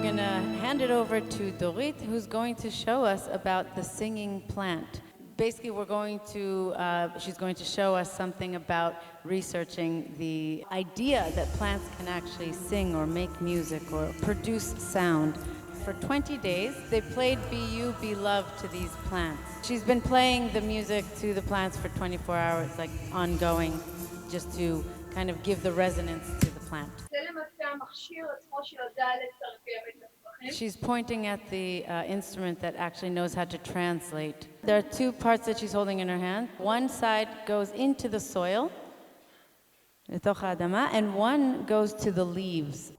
going to hand it over to Dorit, who's going to show us about the singing plant. Basically, she's going to show us something about researching the idea that plants can actually sing or make music or produce sound. For 20 days, they played Be You, Be Loved to these plants. She's been playing the music to the plants for 24 hours, like ongoing, just to kind of give the resonance to the plant. She's pointing at the instrument that actually knows how to translate. There are two parts that she's holding in her hand. One side goes into the soil, and one goes to the leaves.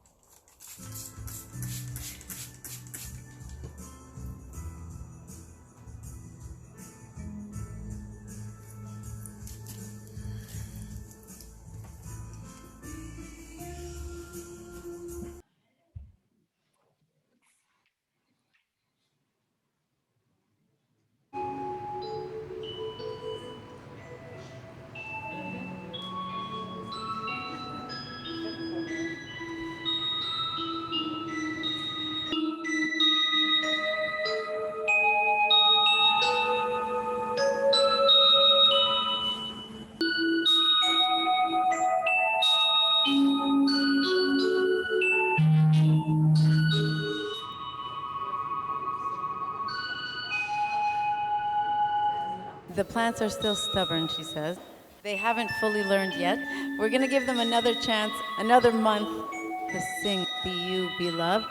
The plants are still stubborn, she says. They haven't fully learned yet. We're going to give them another chance, another month to sing Be You, Be Loved.